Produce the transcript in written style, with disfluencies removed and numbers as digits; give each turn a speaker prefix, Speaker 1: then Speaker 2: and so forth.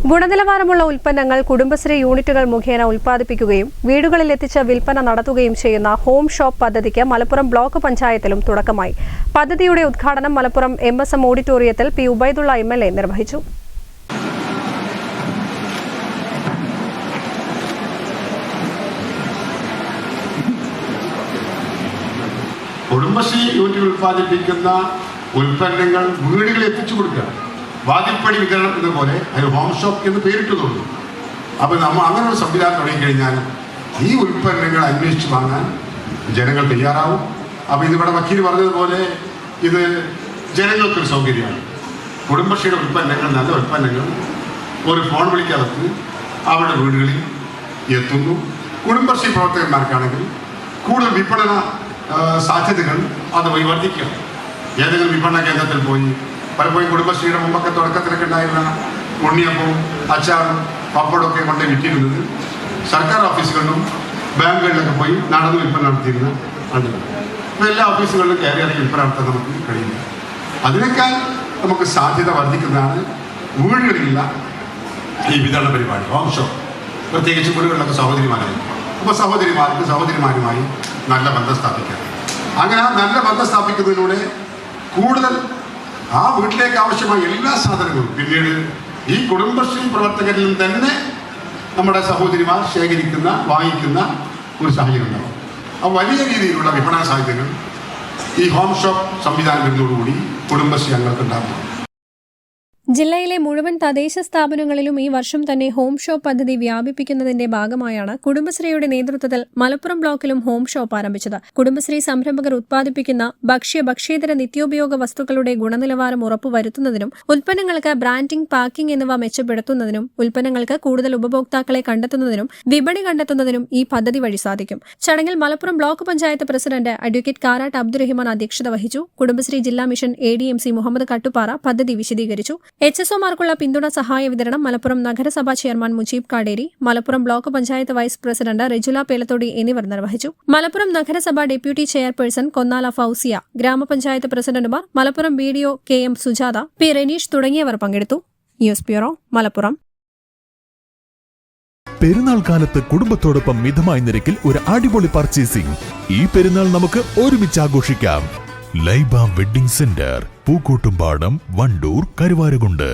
Speaker 1: ഗുണനിലവാരമുള്ള ഉൽപ്പന്നങ്ങൾ കുടുംബശ്രീ യൂണിറ്റുകൾ മുഖേന ഉൽപ്പാദിപ്പിക്കുകയും വീടുകളിൽ എത്തിച്ച് വിൽപ്പന നടത്തുകയും ചെയ്യുന്ന ഹോം ഷോപ്പ് പദ്ധതിക്ക് മലപ്പുറം ബ്ലോക്ക് പഞ്ചായത്തിലും തുടക്കമായി. പദ്ധതിയുടെ ഉദ്ഘാടനം മലപ്പുറം MSM ഓഡിറ്റോറിയത്തിൽ പി ഉബൈദുള്ള MLA നിർവഹിച്ചു.
Speaker 2: കുടുംബശ്രീ യൂണിറ്റുകൾ ഉൽപ്പാദിപ്പിക്കുന്ന ഉൽപ്പന്നങ്ങൾ വീടുകളിൽ എത്തിച്ചു കൊടുക്കുക. വാതിൽപ്പടി വിതരണം എന്നപോലെ അതിന് ഹോം ഷോപ്പ് എന്ന് പേരിട്ട് തോന്നുന്നു. അപ്പോൾ നമ്മൾ അങ്ങനെ ഒരു സംവിധാനം തുടങ്ങിക്കഴിഞ്ഞാൽ ഈ ഉൽപ്പന്നങ്ങൾ അന്വേഷിച്ച് വാങ്ങാൻ ജനങ്ങൾ തയ്യാറാവും. അപ്പോൾ ഇതിവിടെ വക്കീൽ പറഞ്ഞതുപോലെ ഇത് ജനങ്ങൾക്കൊരു സൗകര്യമാണ്. കുടുംബശ്രീയുടെ ഉൽപ്പന്നങ്ങൾ, നല്ല ഉൽപ്പന്നങ്ങൾ ഒരു ഫോൺ വിളിക്കകത്ത് അവരുടെ വീടുകളിൽ എത്തുന്നു. കുടുംബശ്രീ പ്രവർത്തകന്മാർക്കാണെങ്കിൽ കൂടുതൽ വിപണന സാധ്യതകൾ അത് വർദ്ധിക്കുക. ഏതെങ്കിലും വിപണന കേന്ദ്രത്തിൽ പോയി പലപ്പോഴും കുടുംബശ്രീയുടെ മുമ്പൊക്കെ തുടക്കത്തിലൊക്കെ ഉണ്ടായിരുന്ന ഉണ്ണിയപ്പവും അച്ചാറും പപ്പടമൊക്കെ കൊണ്ട് വിറ്റിരുന്നത് സർക്കാർ ഓഫീസുകളിലും ബാങ്കുകളിലൊക്കെ പോയി നടന്ന് വിൽപ്പന നടത്തിയിരുന്ന ആളുകൾ. ഇപ്പോൾ എല്ലാ ഓഫീസുകളിലും കയറി ഇറങ്ങി വിൽപ്പന നടത്താൻ നമുക്ക് കഴിയില്ല. അതിനേക്കാൾ നമുക്ക് സാധ്യത വർദ്ധിക്കുന്നതാണ് വീടുകളിലുള്ള ഈ വിതരണ പരിപാടി, ഹോം ഷോപ്പ്. പ്രത്യേകിച്ച് വീടുകളിലൊക്കെ സഹോദരിമാരായി. അപ്പോൾ സഹോദരിമാരുമായി നല്ല ബന്ധം സ്ഥാപിക്കാം. അങ്ങനെ ആ നല്ല ബന്ധം സ്ഥാപിക്കുന്നതിലൂടെ കൂടുതൽ ആ വീട്ടിലേക്ക് ആവശ്യമായ എല്ലാ സാധനങ്ങളും പിന്നീട് ഈ കുടുംബശ്രീ പ്രവർത്തകരിൽ തന്നെ നമ്മുടെ സഹോദരിമാർ വാങ്ങിക്കുന്ന ഒരു സാഹചര്യം ഉണ്ടാവും. അപ്പോൾ വലിയ രീതിയിലുള്ള വിപണന സാധ്യതകൾ ഈ ഹോം ഷോപ്പ് സംവിധാനം വരുന്നതോടുകൂടി കുടുംബശ്രീ അംഗങ്ങൾക്ക് ഉണ്ടാകും.
Speaker 1: ജില്ലയിലെ മുഴുവൻ തദ്ദേശ സ്ഥാപനങ്ങളിലും ഈ വർഷം തന്നെ ഹോം ഷോപ്പ് പദ്ധതി വ്യാപിപ്പിക്കുന്നതിന്റെ ഭാഗമായാണ് കുടുംബശ്രീയുടെ നേതൃത്വത്തിൽ മലപ്പുറം ബ്ലോക്കിലും ഹോം ഷോപ്പ് ആരംഭിച്ചത്. കുടുംബശ്രീ സംരംഭകർ ഉത്പാദിപ്പിക്കുന്ന ഭക്ഷ്യേതര നിത്യോപയോഗ വസ്തുക്കളുടെ ഗുണനിലവാരം ഉറപ്പുവരുത്തുന്നതിനും ഉൽപ്പന്നങ്ങൾക്ക് ബ്രാൻഡിംഗ്, പാക്കിംഗ് എന്നിവ മെച്ചപ്പെടുത്തുന്നതിനും ഉൽപ്പന്നങ്ങൾക്ക് കൂടുതൽ ഉപഭോക്താക്കളെ കണ്ടെത്തുന്നതിനും വിപണി കണ്ടെത്തുന്നതിനും ഈ പദ്ധതി വഴി സാധിക്കും. ചടങ്ങിൽ Malappuram block panchayat president advocate Karat Abdurahiman അധ്യക്ഷത വഹിച്ചു. കുടുംബശ്രീ ജില്ലാ മിഷൻ ADMC മുഹമ്മദ് കട്ടുപ്പാറ പദ്ധതി വിശദീകരിച്ചു. HSOമാർക്കുള്ള പിന്തുണ സഹായ വിതരണം മലപ്പുറം നഗരസഭാ chairman Mujeeb Kaderi, Malappuram block panchayat vice president Rejula Pelathodi എന്നിവർ നിർവഹിച്ചു. മലപ്പുറം നഗരസഭാ ഡെപ്യൂട്ടി ചെയർപേഴ്സൺ കൊന്നാല ഫൌസിയ, ഗ്രാമപഞ്ചായത്ത് പ്രസിഡന്റുമാർ Malappuram BDO KM Sujatha, P Renish തുടങ്ങിയവർ പങ്കെടുത്തു. News bureau, Malappuram.
Speaker 3: പെരുന്നാൾ കാലത്ത് കുടുംബത്തോടൊപ്പം മിതമായ നിരക്കിൽ ഒരു അടിപൊളി പർച്ചേസിംഗ്. ഈ പെരുന്നാൾ നമുക്ക് ഒരുമിച്ച് ആഘോഷിക്കാം. Laiba wedding centre, Pookkottumpadam, Wandoor, Karuvarakundu.